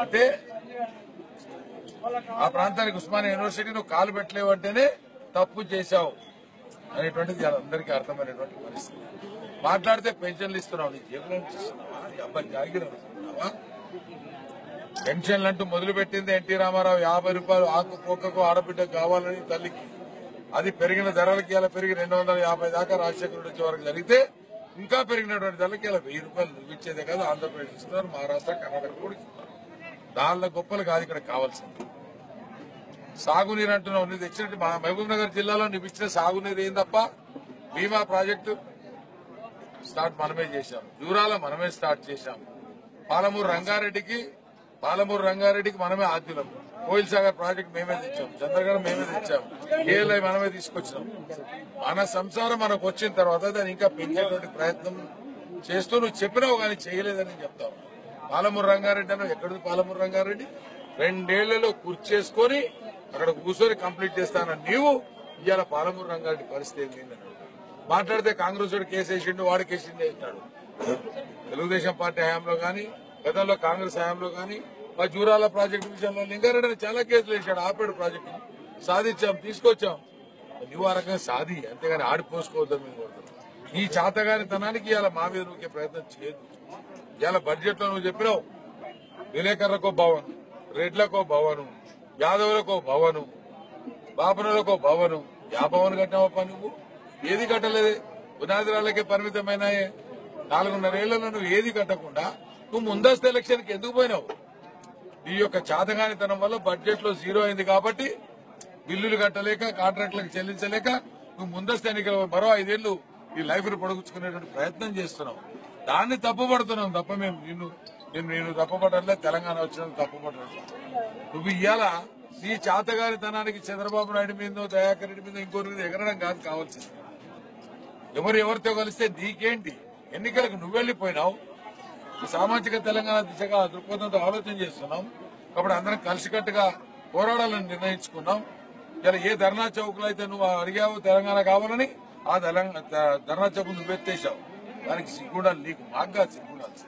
అంటే ఆ ప్రాంతానికి ఉస్మానియా యూనివర్సిటీ నువ్వు కాలు పెట్టలేవు అంటేనే తప్పు చేశావు అనేటువంటిది అందరికీ అర్థమైనటువంటి పరిస్థితి. మాట్లాడితే పెన్షన్లు ఇస్తున్నావు, నీ జేబులో నుంచి ఇస్తున్నావా, నీ అబ్బాయి జాగిరం ఇస్తున్నావా? పెన్షన్లు అంటూ మొదలుపెట్టింది ఎన్టీ రామారావు 50 రూపాయలు ఆకు పోకకు ఆడబిడ్డకు కావాలని తల్లికి. అది పెరిగిన ధరలకి ఇలా పెరిగి 250 దాకా రాజశేఖరుడు వచ్చే వరకు జరిగితే ఇంకా పెరిగినటువంటి ధరలకి ఇలా 1000 రూపాయలు ఇచ్చేదే కాదు. ఆంధ్రప్రదేశ్ ఇస్తున్నారు, మహారాష్ట్ర, కర్ణాటక కూడా ఇస్తున్నారు. దానిలో గొప్పలు కాదు ఇక్కడ కావాల్సింది. సాగునీరు అంటున్నావు, నువ్వు తెచ్చినట్టు మా మహబూబ్ నగర్ జిల్లాలో నువ్వు ఇచ్చిన సాగునీరు ఏం తప్ప భీమా ప్రాజెక్టు స్టార్ట్ మనమే చేశాం, జూరాల మనమే స్టార్ట్ చేశాం, పాలమూరు రంగారెడ్డికి మనమే ఆద్యులం, కోయిల్ సాగర్ ప్రాజెక్టు మేమే తెచ్చాం, చంద్రగఢ మేమే తెచ్చాం, కేఎల్ఐ మనమే తీసుకొచ్చాం. మన సంసారం మనకు వచ్చిన తర్వాత దాన్ని ఇంకా పెంచేటువంటి ప్రయత్నం చేస్తూ నువ్వు చెప్పినావు కానీ చేయలేదని చెప్తావు. పాలమూరు రంగారెడ్డి అన్న ఎక్కడిది పాలమూరు రంగారెడ్డి? 2 ఏళ్లలో కూర్చేసుకొని అక్కడ కూర్చొని కంప్లీట్ చేస్తానని నీవు ఇవాళ పాలమూరు రంగారెడ్డి పరిస్థితి ఏంటి? మాట్లాడితే కాంగ్రెస్ వాడు కేసేసిండు, వాడు కేసిండు అంటాడు. తెలుగుదేశం పార్టీ హయాంలో గాని గతంలో కాంగ్రెస్ హయాంలో గాని మా జూరాల ప్రాజెక్టు విషయంలో లింగారెడ్డి చాలా కేసులు వేసాడు, ఆపాడు ప్రాజెక్టు, సాధించాం, తీసుకొచ్చాం. నువ్వు ఆ రకంగా సాధి, అంతేగాని ఆడిపోసుకోవద్దని మేము కోరుతున్నాం. ఈ చాతగాని తనానికి ఇవాళ మా మీద నూకే ప్రయత్నం చేయదు. ఇవాళ బడ్జెట్ లో నువ్వు చెప్పినావు విలేకరులకో భవన్, రెడ్లకో భవను, యాదవులకో భవను, బాపనులకో భవను. యా భవన్ కట్టినావప్ప నువ్వు? ఏది కట్టలేదే, పునాది రాళ్లకే పరిమితమైనాయే. 4.5 ఏళ్లలో నువ్వు ఏది కట్టకుండా నువ్వు ముందస్తు ఎలక్షన్ కి ఎందుకు పోయినావు? నీ యొక్క చాతగానితనం వల్ల బడ్జెట్ లో 0 అయింది కాబట్టి బిల్లులు కట్టలేక కాంట్రాక్టులకు చెల్లించలేక నువ్వు ముందస్తు ఎన్నికలు మరో 5 ఏళ్లు ఈ లైఫ్ ను పొడుగుచుకునేటువంటి ప్రయత్నం చేస్తున్నావు. దాన్ని తప్పుపడుతున్నాం తప్ప మేము నేను తప్పుపడలే, తెలంగాణ వచ్చిన తప్పుపడలేదు. నువ్వు ఇవాళ నీ చాతగానితనానికి చంద్రబాబు నాయుడు మీద, దయాకర్ రెడ్డి మీద, ఇంకోరి మీద ఎగరడం కాదు కావాల్సింది. ఎవరితో కలిస్తే నీకేంటి? ఎన్నికలకు నువ్వు వెళ్లిపోయినావు. సామాజిక తెలంగాణ దిశగా దృక్పథంతో ఆలోచన చేస్తున్నాం కాబట్టి అందరం కలిసికట్టుగా పోరాడాలని నిర్ణయించుకున్నాం. ఇలా ఏ ధర్నా చౌకులు అయితే నువ్వు అడిగావు తెలంగాణ కావాలని, ఆ ధర్నా చౌకు నువ్వు ఎత్తేసావు. దానికి సిగ్గుండాలి నీకు, మాగ్గా సిగ్గుండాలి.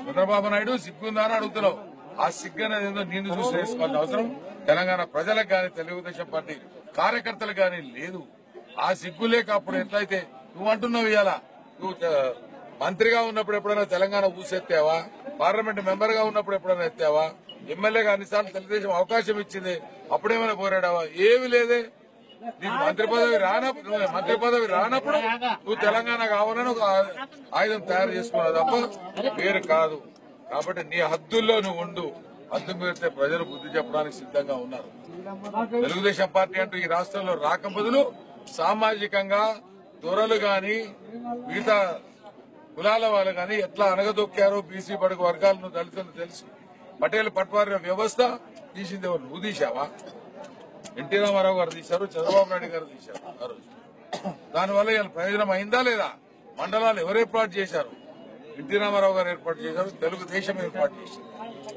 చంద్రబాబు నాయుడు సిగ్గుందా అని అడుగుతున్నావు. ఆ సిగ్గు అనేది ఏందో నిన్ను చూసి వేసుకోవాల్సిన అవసరం తెలంగాణ ప్రజలకు గాని తెలుగుదేశం పార్టీ కార్యకర్తలకు గాని లేదు. ఆ సిగ్గు లేక అప్పుడు ఎట్లయితే నువ్వు అంటున్నావు, ఇవాళ నువ్వు మంత్రిగా ఉన్నప్పుడు ఎప్పుడైనా తెలంగాణ ఊసెత్తావా? పార్లమెంట్ మెంబర్ గా ఉన్నప్పుడు ఎప్పుడైనా ఎత్తావా? ఎమ్మెల్యేగా అన్నిసార్లు తెలుగుదేశం అవకాశం ఇచ్చింది, అప్పుడేమైనా పోరాడావా? ఏమి లేదే. నీకు మంత్రి పదవి రానప్పుడు నువ్వు తెలంగాణ కావాలని ఒక ఆయుధం తయారు చేసుకున్నావు తప్ప వేరు కాదు. కాబట్టి నీ హద్దుల్లో నువ్వు ఉండు. హద్దు మీరితే ప్రజలు బుద్ధి చెప్పడానికి సిద్ధంగా ఉన్నారు. తెలుగుదేశం పార్టీ అంటూ ఈ రాష్ట్రంలో రాక బదులు సామాజికంగా దొరలు గాని మిగతా కులాల వాళ్ళు గాని ఎట్లా అనగదొక్కారో బీసీ బడుగు వర్గాలను, దళితులను తెలుసు. పటేల్ పట్వారీ వ్యవస్థ తీసింది ఎవరు? నువ్వు తీశావా? ఎన్టీ రామారావు గారు తీశారు, చంద్రబాబు నాయుడు గారు తీశారు ఆ రోజు. దానివల్ల ఇలా ప్రయోజనం అయిందా లేదా? మండలాలు ఎవరు ఏర్పాటు చేశారు? ఎన్టీ రామారావు గారు ఏర్పాటు చేశారు, తెలుగుదేశం ఏర్పాటు చేశారు.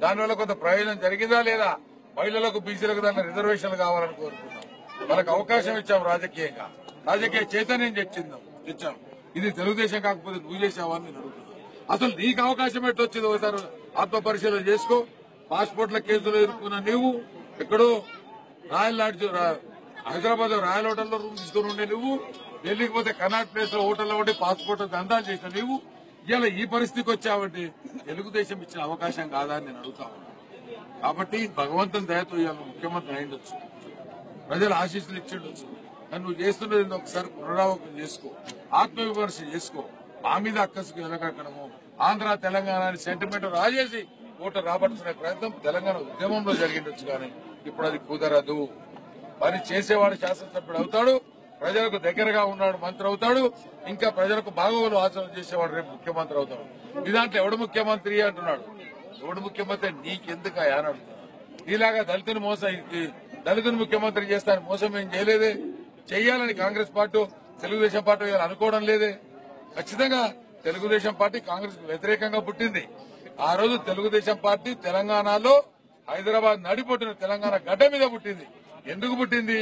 దానివల్ల కొంత ప్రయోజనం జరిగిందా లేదా? మహిళలకు, బీసీలకు దాంట్లో రిజర్వేషన్లు కావాలని కోరుకున్నాం. వాళ్ళకి అవకాశం ఇచ్చాం, రాజకీయ చైతన్యం తెచ్చాం. ఇది తెలుగుదేశం కాకపోతే నువ్వు చేసావని నేను అడుగుతున్నాను. అసలు నీకు అవకాశం ఎట్టొచ్చింది? ఒకసారి ఆత్మ పరిశీలన చేసుకో. పాస్పోర్ట్ల కేసులో ఇరుక్కున్న నీవు ఎక్కడో హైదరాబాద్ రాయల్ హోటల్లో రూమ్ తీసుకుని ఉండే నువ్వు, ఢిల్లీకి పోతే కర్ణాటక ప్లేస్ లో హోటల్లో ఉండి పాస్పోర్ట్ దందాలు చేసిన నీవు ఇలా ఈ పరిస్థితికి వచ్చావంటే తెలుగుదేశం ఇచ్చిన అవకాశం కాదా అని నేను అడుగుతా ఉన్నా. కాబట్టి భగవంతుని దయతో ఇవాళ ముఖ్యమంత్రి అయిండొచ్చు, ప్రజలు ఆశీస్సులు ఇచ్చిండొచ్చు. కానీ నువ్వు చేస్తున్నది ఒకసారి పునరావృతం చేసుకో, ఆత్మవిమర్శ చేసుకో. మా మీద అక్కసుకు వెలగక్కడము, ఆంధ్ర తెలంగాణ సెంటిమెంట్ రాజేసి ఓటు రాబట్టుకునే ప్రయత్నం తెలంగాణ ఉద్యమంలో జరిగిండొచ్చు. కానీ ఇప్పుడు అది కుదరదు. పని చేసేవాడు శాసనసభ్యుడు అవుతాడు, ప్రజలకు దగ్గరగా ఉన్నాడు మంత్రి అవుతాడు, ఇంకా ప్రజలకు బాగోగులు ఆచరణ చేసేవాడు రేపు ముఖ్యమంత్రి అవుతాడు. మీ దాంట్లో ఎవడు ముఖ్యమంత్రి అంటున్నాడు. ఎవడు ముఖ్యమంత్రి నీకెందుకు అని అడుగుతున్నాడు. నీలాగా దళితుని ముఖ్యమంత్రి చేస్తాను మోసం ఏం చేయలేదే. చెయ్యాలని కాంగ్రెస్ పార్టీ, తెలుగుదేశం పార్టీ అనుకోవడం లేదే. ఖచ్చితంగా తెలుగుదేశం పార్టీ కాంగ్రెస్ కు వ్యతిరేకంగా పుట్టింది. ఆ రోజు తెలుగుదేశం పార్టీ తెలంగాణలో హైదరాబాద్ నడిపొట్టిన తెలంగాణ గడ్డ మీద పుట్టింది. ఎందుకు పుట్టింది?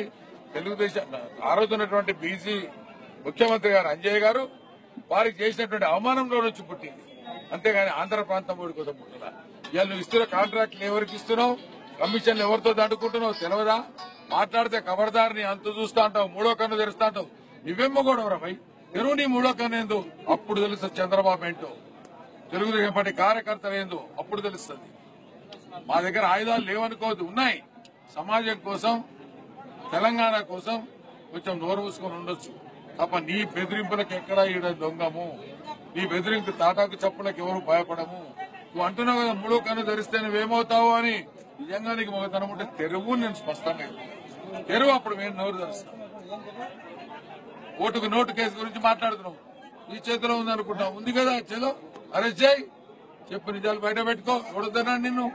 తెలుగుదేశం ఆ రోజు ఉన్నటువంటి బీసీ ముఖ్యమంత్రి గారు అంజయ్ గారు వారికి చేసినటువంటి అవమానంలో నుంచి పుట్టింది, అంతేగాని ఆంధ్ర ప్రాంతం వాడి కోసం పుట్టినా. ఇవాళ నువ్వు ఇస్తున్న కాంట్రాక్ట్లు ఎవరికి ఇస్తున్నావు, కమిషన్లు ఎవరితో దండుకుంటున్నావు తెలియదా? మాట్లాడితే ఖబర్దారిని అంత చూస్తా అంటావు, మూడో కన్ను తెరుస్తా అంటావు. నువ్వేమో కూడా భయ్ తెరువు నీ మూడో కన్ను ఏందో అప్పుడు తెలుస్తుంది. చంద్రబాబు ఏంటో, తెలుగుదేశం పార్టీ కార్యకర్తలు ఏందో అప్పుడు తెలుస్తుంది. మా దగ్గర ఆయుధాలు లేవనుకోవద్దు, ఉన్నాయి. సమాజం కోసం, తెలంగాణ కోసం కొంచెం నోరు మూసుకొని ఉండొచ్చు తప్ప నీ బెదిరింపులకు ఎక్కడా ఈడ దొంగము, నీ బెదిరింపు తాటాకు చప్పులకు ఎవరు భయపడము. నువ్వు అంటున్నావు కదా మూడో కన్ను ధరిస్తే నువ్వేమవుతావు అని. నిజంగా నీకు మొగతనం ఉంటే తెరువు, నేను స్పష్టంగా తెరువు, అప్పుడు మేము నోరు ధరిస్తాం. ఓటుకు నోటు కేసు గురించి మాట్లాడుతున్నాం, ఈ చేతిలో ఉందనుకుంటాం. ఉంది కదా, చలో అరెస్ట్ చేయి, చెప్పు, నిజాలు బయట పెట్టుకో. ఎవడొద్దన్నాడు నిన్ను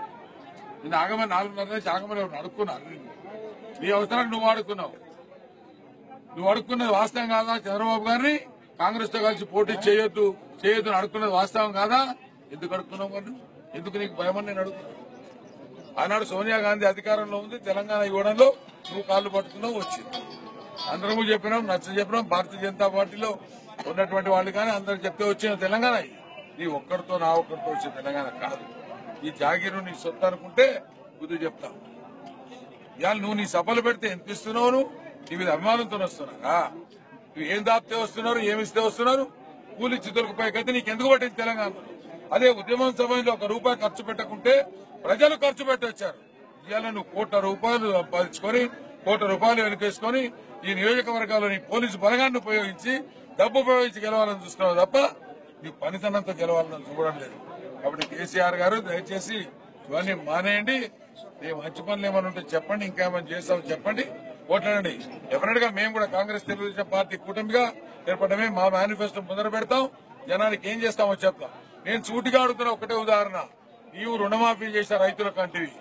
ఆగమని 4:30 నుంచి ఆగమని ఎవరు అడుక్కున్నారు? నీ అవసరానికి నువ్వు అడుక్కున్నావు. నువ్వు అడుక్కున్నది వాస్తవం కాదా? చంద్రబాబు గారిని కాంగ్రెస్ తో కలిసి పోటీ చేయొద్దు అని అడుక్కున్నది వాస్తవం కాదా? ఎందుకు అడుక్కున్నావు మరి? ఎందుకు నీకు భయమని నేను అడుగుతున్నాను. ఆనాడు సోనియా గాంధీ అధికారంలో ఉంది, తెలంగాణ ఇవ్వడంలో నువ్వు కాళ్లు పట్టుకున్నావు, వచ్చింది. అందరము చెప్పినాం, చెప్పినాం. భారతీయ జనతా పార్టీలో ఉన్నటువంటి వాళ్ళు కానీ అందరూ చెప్తే వచ్చిన తెలంగాణ నీ ఒక్కడితో నా ఒక్కడితో వచ్చిన తెలంగాణ కాదు. ఈ జాగీరు నీ సొత్తు అనుకుంటే బుద్ధి చెప్తావు. ఇవాళ నువ్వు నీ సభలు పెడితే ఎంత ఇస్తున్నావు? నీ మీద అభిమానంతో వస్తున్నారా? నువ్వు ఏం దాపితే వస్తున్నారు, ఏమిస్తే వస్తున్నారు? కూలిచ్చి దొరికిపోయి నీకెందుకు పట్టింది తెలంగాణ? అదే ఉద్యమం సమయంలో ₹1 ఖర్చు పెట్టకుంటే ప్రజలు ఖర్చు పెట్టొచ్చారు. ఇవాళ నువ్వు ₹1 సంపాదించుకొని ₹1 వెనుకేసుకొని ఈ నియోజకవర్గాల్లోని పోలీసు బలగాన్ని ఉపయోగించి డబ్బు ఉపయోగించి గెలవాలని చూస్తున్నావు తప్ప నీ పనితనంతో గెలవాలని చూడడం లేదు. కాబట్టి కేసీఆర్ గారు దయచేసి ఇవన్నీ మానేయండి. నీ మంచి పనులు ఏమైనా ఉంటే చెప్పండి, ఇంకా ఏమైనా చేస్తామో చెప్పండి, ఓట్లాడండి. డెఫినెట్ గా మేము కూడా కాంగ్రెస్ తెలుగుదేశం పార్టీ కూటమిగా ఏర్పడమే మా మేనిఫెస్టో ముందర పెడతాం. జనానికి ఏం చేస్తామో చెప్తాం. నేను సూటిగా అడుగుతున్న ఒకటే ఉదాహరణ, నీవు రుణమాఫీ చేసిన రైతుల కంటివి,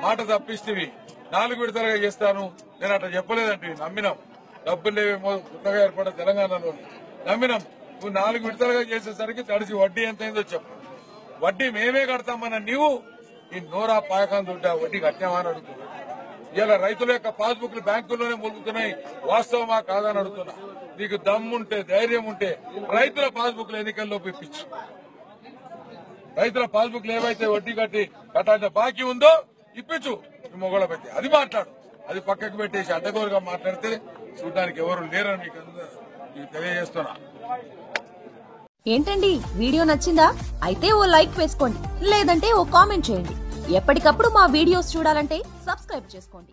మాట తప్పిస్తేవి, 4 విడతలుగా చేస్తాను నేను అట్లా చెప్పలేదంటే నమ్మినాం. డబ్బులు లేవేమో కొత్తగా ఏర్పడ్డ తెలంగాణలో నమ్మినాం. నువ్వు 4 విడతలుగా చేసేసరికి తడిసి వడ్డీ ఎంత అయిందో చెప్పు. వడ్డీ మేమే కడతామన్న నీవు ఈ నోరా పాయకాంత ఉంటే వడ్డీ కట్టామని అడుగుతున్నా. ఇలా రైతుల యొక్క పాస్బుక్లు బ్యాంకుల్లోనే మొలుగుతున్నాయి, వాస్తవమా కాదని అడుగుతున్నా. నీకు దమ్ముంటే, ధైర్యం ఉంటే రైతుల పాస్బుక్లు ఎన్నికల్లో ఇప్పించు. రైతుల పాస్బుక్లు ఏవైతే వడ్డీ కట్టాల్సిన బాకీ ఉందో ఇప్పించు. మొగోళ్ళ పెట్టి అది మాట్లాడు. అది పక్కకు పెట్టేసి అడ్డగోరుగా మాట్లాడితే చూడడానికి ఎవరు లేరని మీకు తెలియజేస్తున్నా. ఏంటండి, వీడియో నచ్చిందా? అయితే ఓ లైక్ వేసుకోండి, లేదంటే ఓ కామెంట్ చేయండి. ఎప్పటికప్పుడు మా వీడియోస్ చూడాలంటే సబ్స్క్రైబ్ చేసుకోండి.